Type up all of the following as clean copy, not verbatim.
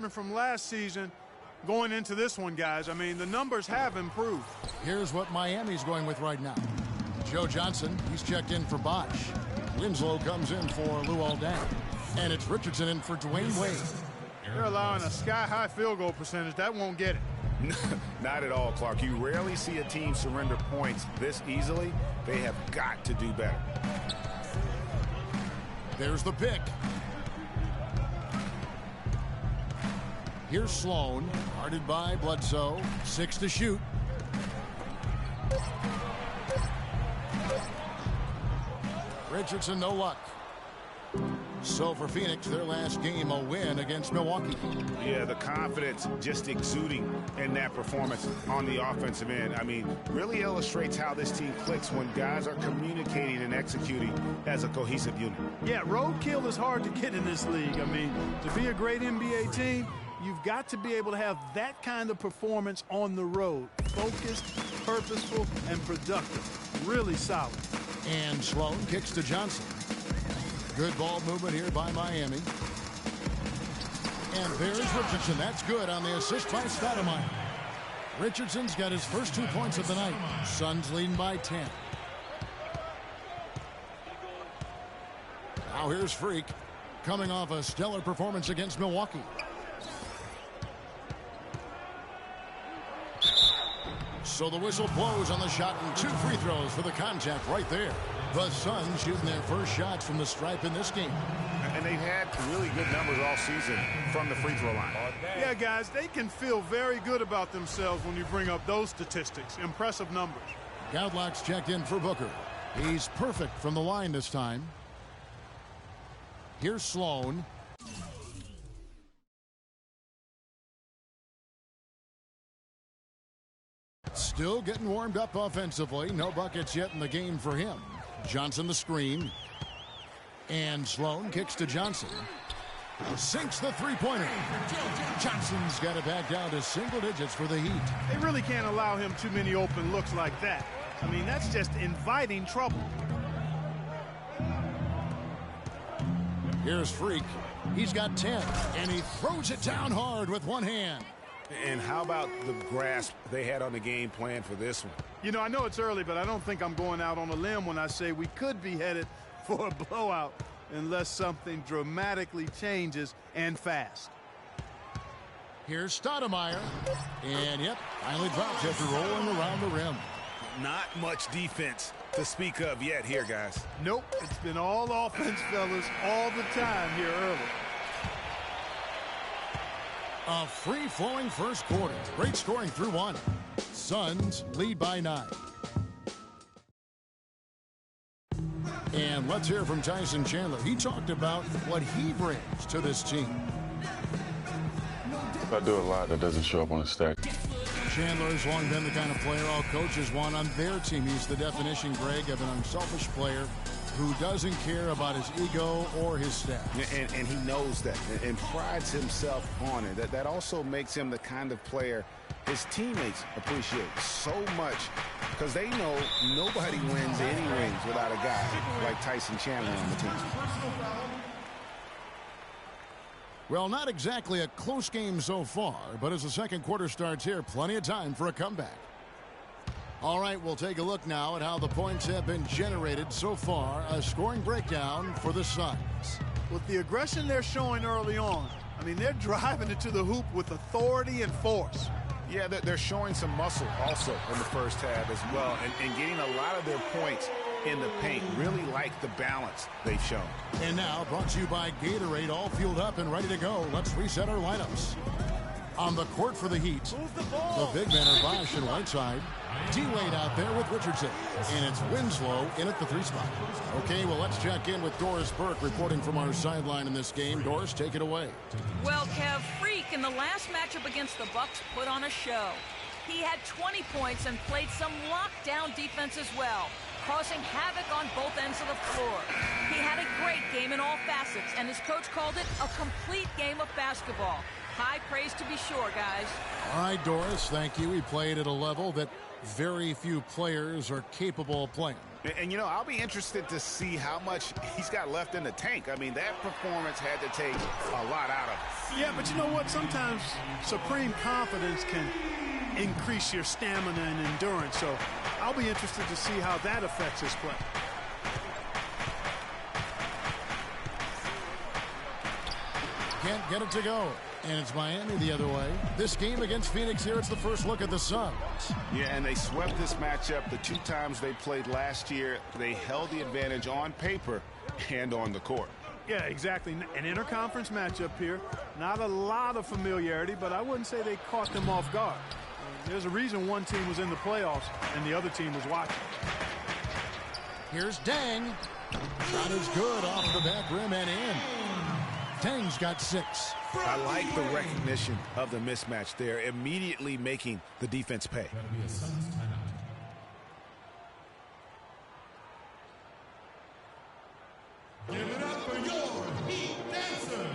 From last season going into this one, guys. I mean, the numbers have improved. Here's what Miami's going with right now. Joe Johnson, he's checked in for Bosch. Winslow comes in for Luol Deng. And it's Richardson in for Dwayne Wade. They're allowing a sky-high field goal percentage. That won't get it. Not at all, Clark. You rarely see a team surrender points this easily. They have got to do better. There's the pick. Here's Sloan, guarded by Bledsoe. 6 to shoot. Richardson, no luck. So for Phoenix, their last game, a win against Milwaukee. Yeah, the confidence just exuding in that performance on the offensive end. I mean, really illustrates how this team clicks when guys are communicating and executing as a cohesive unit. Yeah, roadkill is hard to get in this league. I mean, to be a great NBA team, you've got to be able to have that kind of performance on the road. Focused, purposeful, and productive. Really solid. And Sloan kicks to Johnson. Good ball movement here by Miami. And there's Richardson. That's good on the assist by Stoudemire. Richardson's got his first 2 points of the night. Suns leading by 10. Now here's Freak, coming off a stellar performance against Milwaukee. So the whistle blows on the shot and 2 free throws for the contact right there. The Suns shooting their first shots from the stripe in this game. And they've had really good numbers all season from the free throw line. Yeah, guys, they can feel very good about themselves when you bring up those statistics. Impressive numbers. Goudelock's checked in for Booker. He's perfect from the line this time. Here's Sloan. Still getting warmed up offensively. No buckets yet in the game for him. Johnson the screen. And Sloan kicks to Johnson. Sinks the three-pointer. Johnson's got it back down to single digits for the Heat. They really can't allow him too many open looks like that. I mean, that's just inviting trouble. Here's Freak. He's got 10. And he throws it down hard with one hand. And how about the grasp they had on the game plan for this one? You know, I know it's early, but I don't think I'm going out on a limb when I say we could be headed for a blowout unless something dramatically changes and fast. Here's Stoudemire. And, yep, finally drops after rolling around the rim. Not much defense to speak of yet here, guys. Nope, it's been all offense, fellas, all the time here early. A free-flowing first quarter. Great scoring through one. Suns lead by 9. And let's hear from Tyson Chandler. He talked about what he brings to this team. I do a lot that doesn't show up on the stat. Chandler's long been the kind of player all coaches want on their team. He's the definition, Greg, of an unselfish player who doesn't care about his ego or his stats. And he knows that and prides himself on it. That also makes him the kind of player his teammates appreciate so much because they know nobody wins any rings without a guy like Tyson Chandler on the team. Well, not exactly a close game so far, but as the second quarter starts here, plenty of time for a comeback. All right, we'll take a look now at how the points have been generated so far. A scoring breakdown for the Suns. With the aggression they're showing early on, I mean, they're driving it to the hoop with authority and force. Yeah, they're showing some muscle also in the first half as well and getting a lot of their points in the paint. Really like the balance they've shown. And now, brought to you by Gatorade, all fueled up and ready to go. Let's reset our lineups. On the court for the Heat, the big men are Bosch and Whiteside. D-Wade out there with Richardson. And it's Winslow in at the 3 spot. Okay, well, let's check in with Doris Burke reporting from our sideline in this game. Doris, take it away. Well, Kev, Freak in the last matchup against the Bucks put on a show. He had 20 points and played some lockdown defense as well, causing havoc on both ends of the floor. He had a great game in all facets, and his coach called it a complete game of basketball. High praise to be sure, guys. All right, Doris, thank you. He played at a level that very few players are capable of playing. And, you know, I'll be interested to see how much he's got left in the tank. I mean, that performance had to take a lot out of him. Yeah, but you know what? Sometimes supreme confidence can increase your stamina and endurance. So I'll be interested to see how that affects his play. Can't get it to go. And it's Miami the other way. This game against Phoenix here, it's the first look at the Suns. Yeah, and they swept this matchup the 2 times they played last year. They held the advantage on paper and on the court. Yeah, exactly. An interconference matchup here. Not a lot of familiarity, but I wouldn't say they caught them off guard. There's a reason one team was in the playoffs and the other team was watching. Here's Dang. Shot is good off the back rim and in. Dang's got 6. I like the recognition of the mismatch there, immediately making the defense pay. Give it up for your Heat Dancers.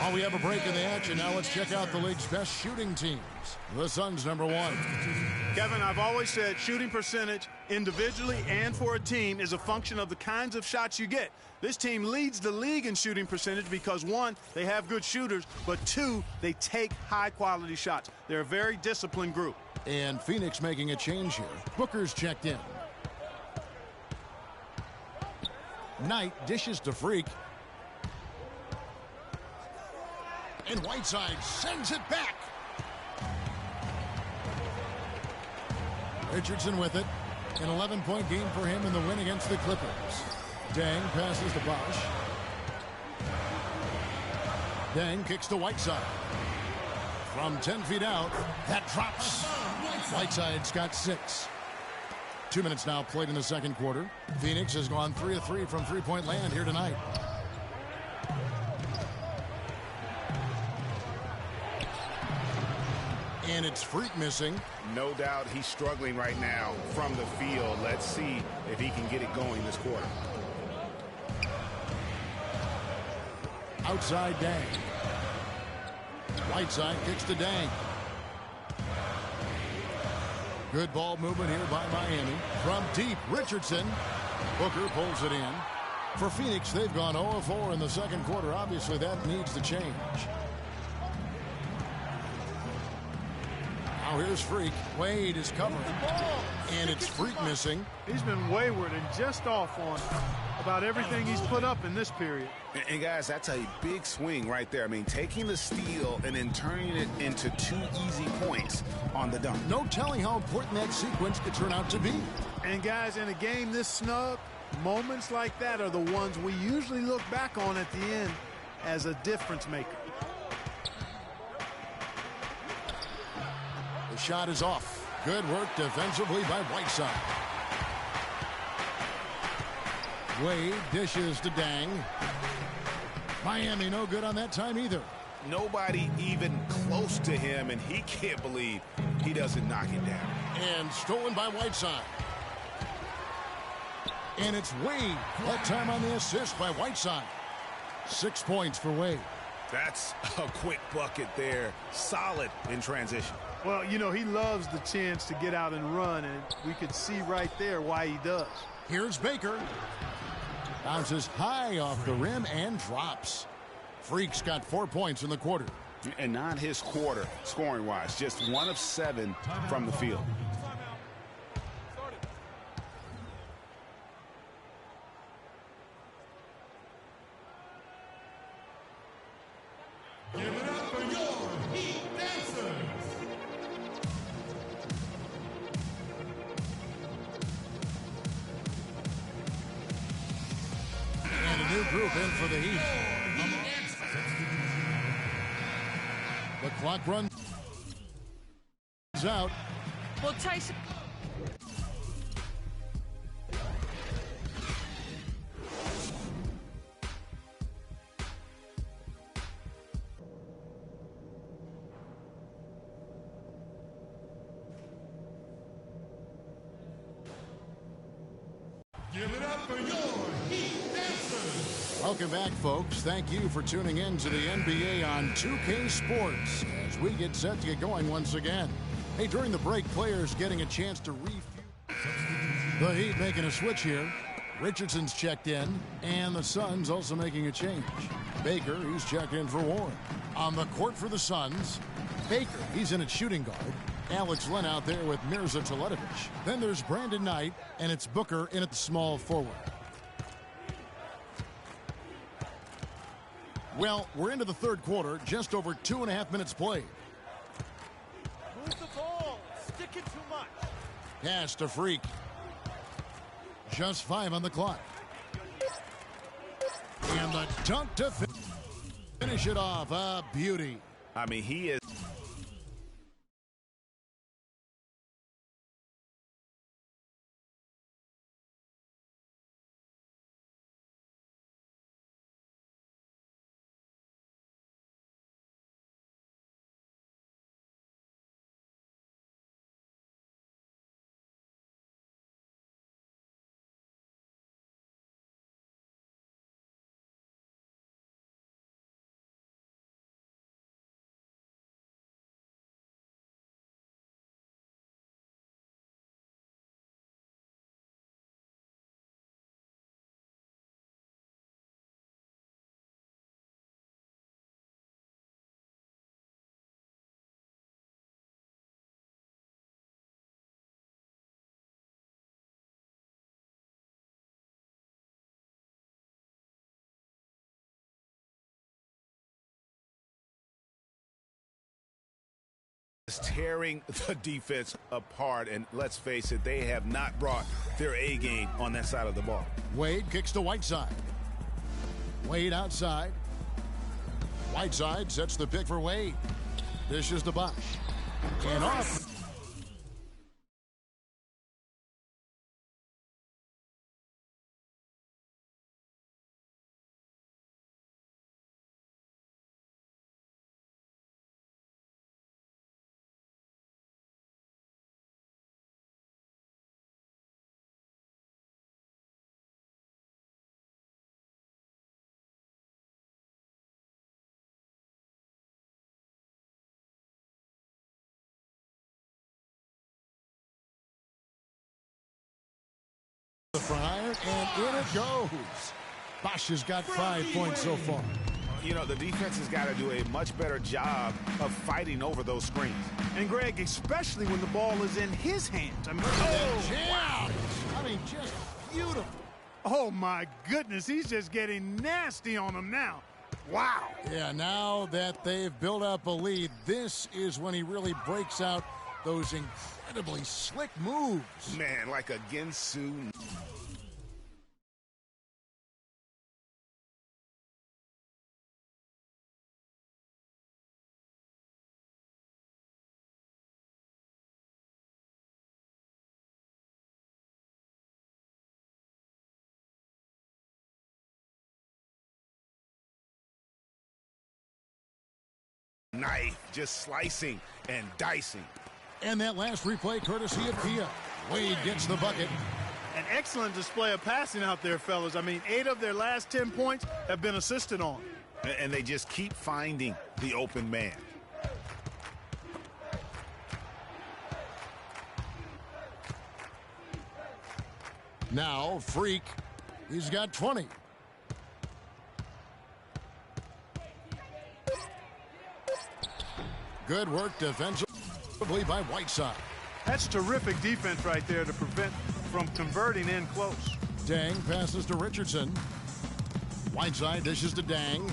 Oh, we have a break in the action. Now let's check out the league's best shooting teams. The Suns, number 1. Kevin, I've always said shooting percentage individually and for a team is a function of the kinds of shots you get. This team leads the league in shooting percentage because, 1, they have good shooters, but 2, they take high-quality shots. They're a very disciplined group. And Phoenix making a change here. Booker's checked in. Knight dishes to Freak. And Whiteside sends it back. Richardson with it. An 11-point game for him in the win against the Clippers. Dang passes to Bosch. Dang kicks to Whiteside. From 10 feet out, that drops. Whiteside's got 6. 2 minutes now played in the second quarter. Phoenix has gone 3 of 3 from three-point land here tonight. And it's Freak missing. No doubt he's struggling right now from the field. Let's see if he can get it going this quarter. Outside Dang. Whiteside kicks to Dang. Good ball movement here by Miami. From deep, Richardson. Booker pulls it in. For Phoenix, they've gone 0-4 in the second quarter. Obviously, that needs to change. Now here's Freak. Wade is covering. And it's Freak missing. He's been wayward and just off on about everything he's put up in this period. And guys, that's a big swing right there. I mean, taking the steal and then turning it into 2 easy points on the dunk. No telling how important that sequence could turn out to be. And guys, in a game this snug, moments like that are the ones we usually look back on at the end as a difference maker. The shot is off. Good work defensively by Whiteside. Wade dishes to Dang. Miami no good on that time either. Nobody even close to him, and he can't believe he doesn't knock it down. And stolen by Whiteside. And it's Wade. That time on the assist by Whiteside. 6 points for Wade. That's a quick bucket there. Solid in transition. Well, you know, he loves the chance to get out and run, and we could see right there why he does. Here's Baker. Bounces high off the rim and drops. Freak's got 4 points in the quarter. And not his quarter, scoring-wise. Just 1 of 7 from the field. Give it up for your Heat Dancers. And a new group in for the Heat. The clock runs out. Well, Tyson... Give Give it up for your Heat Dancers. Welcome back, folks. Thank you for tuning in to the NBA on 2K Sports as we get set to get going once again. Hey, during the break, players getting a chance to refuel. The Heat making a switch here. Richardson's checked in, and the Suns also making a change. Baker, he's checked in for Warren. On the court for the Suns, Baker, he's in at shooting guard. Alex Len out there with Mirza Teletovic. Then there's Brandon Knight, and it's Booker in at the small forward. Well, we're into the third quarter, just over 2.5 minutes played. Move the ball. Stick it too much. Pass to Freak. Just 5 on the clock. And the dunk to finish it off. A beauty. I mean, he is. Tearing the defense apart, and let's face it, they have not brought their A game on that side of the ball. Wade kicks to Whiteside. Wade outside. Whiteside sets the pick for Wade. Dishes to Bosch. And off. The front iron, and in it goes. Bosch has got 5 points so far. You know, the defense has got to do a much better job of fighting over those screens. And Greg, especially when the ball is in his hands. I mean, Wow. I mean, just beautiful. oh my goodness, he's just getting nasty on him now. Wow. Yeah, now that they've built up a lead, this is when he really breaks out those incredibly slick moves. Man, like a Ginsu. Knife, just slicing and dicing. And that last replay courtesy of Kia. Wade gets the bucket. An excellent display of passing out there, fellas. I mean, 8 of their last 10 points have been assisted on. And they just keep finding the open man. Now, Freak, he's got 20. Good work defensively by Whiteside. That's terrific defense right there to prevent from converting in close. Dang passes to Richardson. Whiteside dishes to Dang.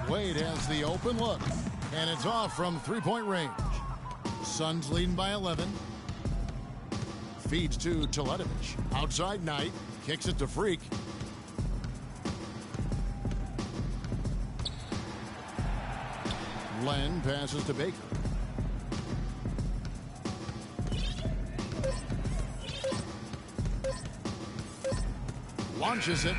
Wade has the open look, and it's off from three-point range. Suns leading by 11. Feeds to Teletovic. Outside Knight. Kicks it to Freak. Len passes to Baker. Launches it.